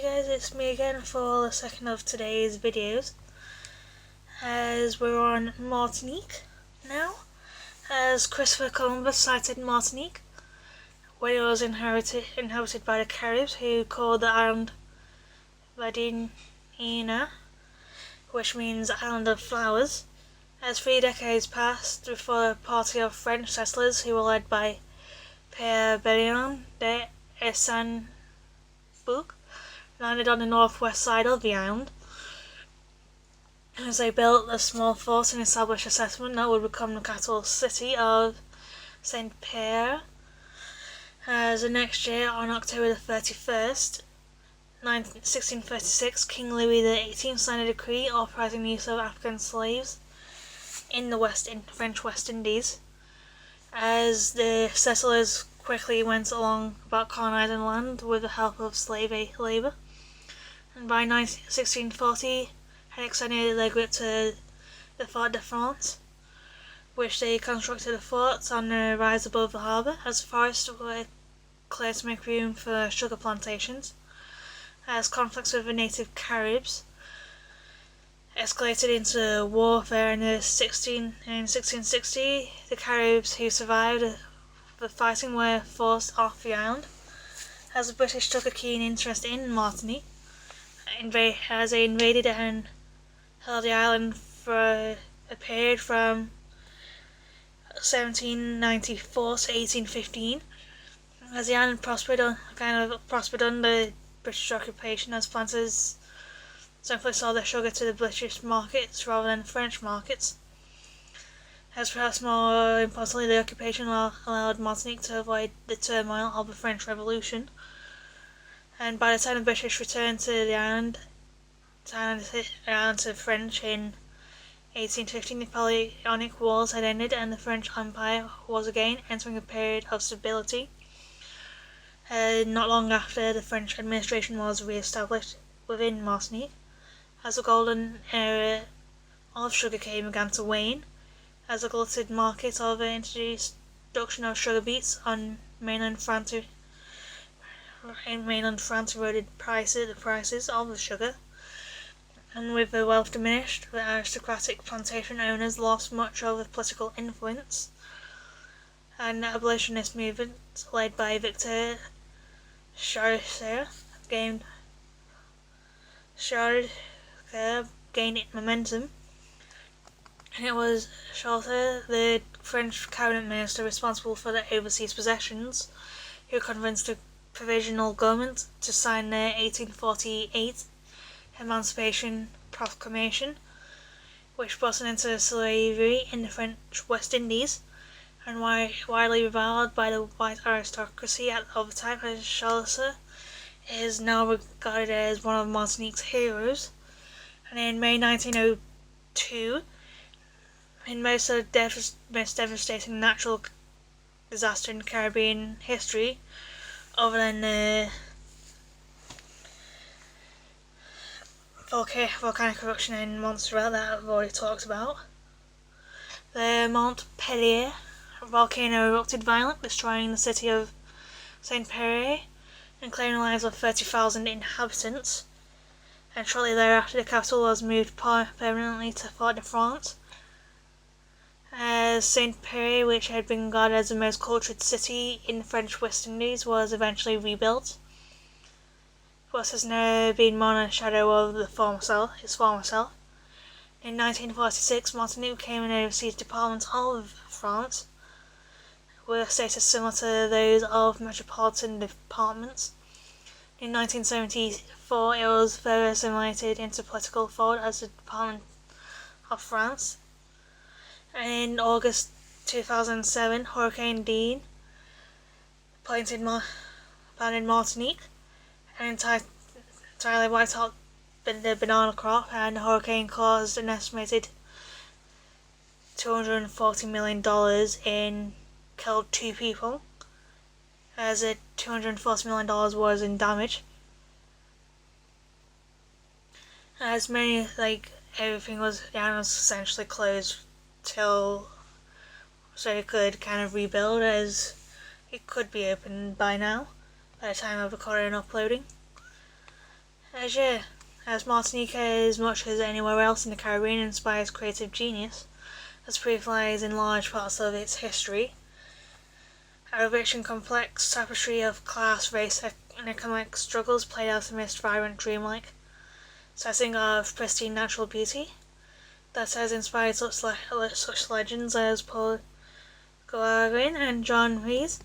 Hey guys, it's me again for the second of today's videos, as we're on Martinique now, as Christopher Columbus sighted Martinique when it was inhabited by the Caribs, who called the island Vadina, which means island of flowers. As 3 decades passed before a party of French settlers who were led by Pierre Bellion de Essanbouc landed on the northwest side of the island, as they built a small fort and established a settlement that would become the capital city of Saint-Pierre. As the next year, on October the 31st, 1636, King Louis XVIII signed a decree authorizing the use of African slaves in the French West Indies, as the settlers quickly went along about colonizing land with the help of slave labour, and by 1640 had extended their grip to the Fort de France, which they constructed a fort on the rise above the harbour, as forests were cleared to make room for sugar plantations. As conflicts with the native Caribs escalated into warfare in 1660, the Caribs who survived the fighting were forced off the island, as the British took a keen interest in Martinique, as they invaded and held the island for a period from 1794 to 1815. As the island prospered under British occupation, as planters simply sold their sugar to the British markets rather than French markets. As perhaps more importantly, the occupation allowed Martinique to avoid the turmoil of the French Revolution, and by the time the British returned to the island to the French in 1815, the Napoleonic Wars had ended and the French Empire was again entering a period of stability. Not long after, the French administration was re-established within Martinique, as the golden era of sugarcane began to wane, as the glutted market of the introduction of sugar beets on mainland France eroded the prices of the sugar, and with the wealth diminished, the aristocratic plantation owners lost much of the political influence, and the abolitionist movement led by Victor Chartier gained momentum, and it was Chartier, the French cabinet minister responsible for the overseas possessions, who convinced the provisional government to sign the 1848 Emancipation Proclamation, which brought an end to slavery in the French West Indies, and widely reviled by the white aristocracy of the time. As Chartier is now regarded as one of Martinique's heroes, and in May 1902, in most devastating natural disaster in Caribbean history, other than the volcanic eruption in Montserrat that I've already talked about, the Montpellier volcano erupted violently, destroying the city of Saint-Pierre and claiming the lives of 30,000 inhabitants, and shortly thereafter the capital was moved permanently to Fort de France, as Saint-Pierre, which had been regarded as the most cultured city in the French West Indies, was eventually rebuilt, but has never been more in the shadow of its former self. In 1946, Martinique became an overseas department of France, with a status similar to those of metropolitan departments. In 1974, it was further assimilated into political fold as the Department of France. And in August 2007, Hurricane Dean landed Martinique and entirely wiped out the banana crop, and the hurricane caused an estimated $240 million and killed 2 people, as the $240 million was in damage. As everything was essentially closed so it could kind of rebuild, as it could be open by now, by the time of recording and uploading. as Martinique, as much as anywhere else in the Caribbean, inspires creative genius, as proof lies in large parts of its history. A rich and complex tapestry of class, race, and economic struggles played out amidst vibrant, dreamlike setting of pristine natural beauty that has inspired such legends as Paul Gauguin and John Rees,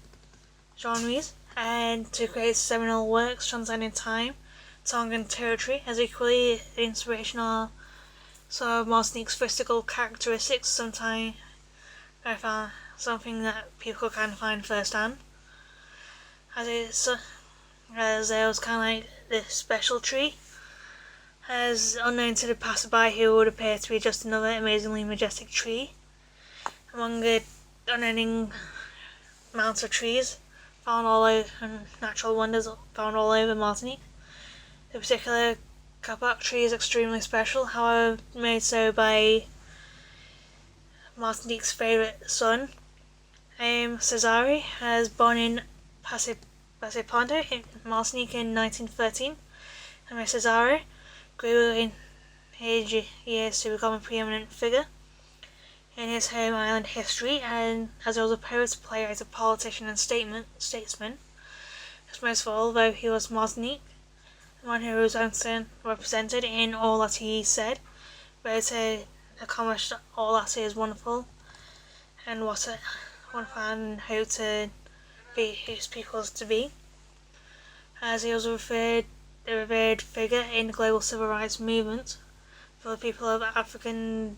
and to create seminal works transcending time, tongue, and territory, as equally inspirational. Some of Martinique's physical characteristics, sometimes I found something that people can find firsthand, as it was kind of like this special tree, as unknown to the passerby who would appear to be just another amazingly majestic tree among the unending mounts of trees found all over, and natural wonders found all over Martinique. The particular capac tree is extremely special, however made so by Martinique's favourite son, Cesare, as born in Passaponte in Martinique in 1913, and Cesare grew in his years to become a preeminent figure in his home island history, and as he was a poet, playwright, a politician, and statesman. Most of all, though he was Martinique, the man who was represented in all that he said, wrote accomplished all that is wonderful, and what one fan hoped to be his peoples to be, as he was a revered figure in the global civil rights movement for the people of African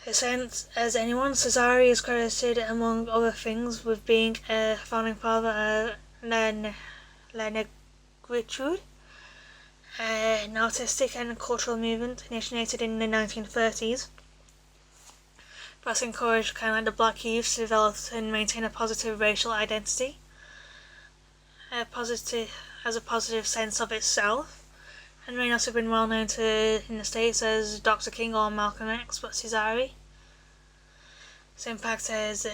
descent as anyone. Cesare is credited, among other things, with being a founding father of La Negritude, an artistic and cultural movement initiated in the 1930s. That encouraged kind of like the black youth to develop and maintain a positive racial identity, a positive sense of itself, and may not have been well known in the States as Dr. King or Malcolm X, but Cesare. His impact as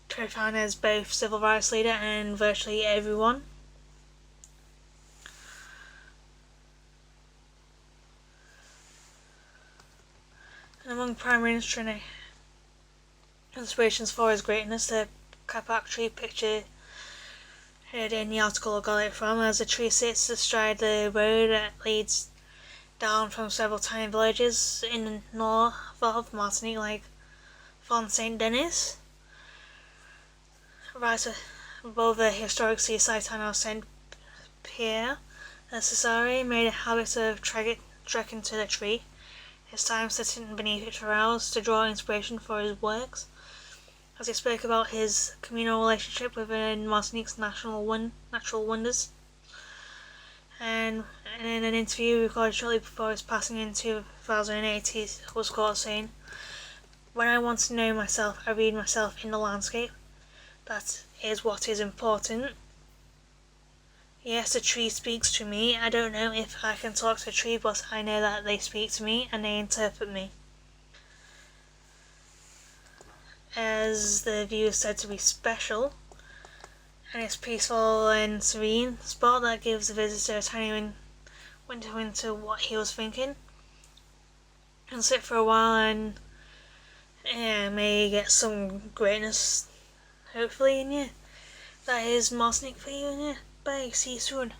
profound as both civil rights leader and virtually everyone. And among primary inspirations for his greatness, the capac tree picture in the article I got it from, as the tree sits astride the road that leads down from several tiny villages in the north of Martinique, like Font Saint Denis, right above the historic seaside town of Saint Pierre. Cesare made a habit of trekking to the tree, his time sitting beneath it for hours to draw inspiration for his works, as he spoke about his communal relationship with Martinique's natural wonders. And in an interview recorded shortly before his passing in 2008, he was caught saying, "When I want to know myself, I read myself in the landscape. That is what is important. Yes, the tree speaks to me. I don't know if I can talk to the tree, but I know that they speak to me and they interpret me." As the view is said to be special, and it's peaceful and serene spot that gives the visitor a tiny window into what he was thinking, and sit for a while and may get some greatness hopefully in you. That is Martinique for you, and bye, see you soon.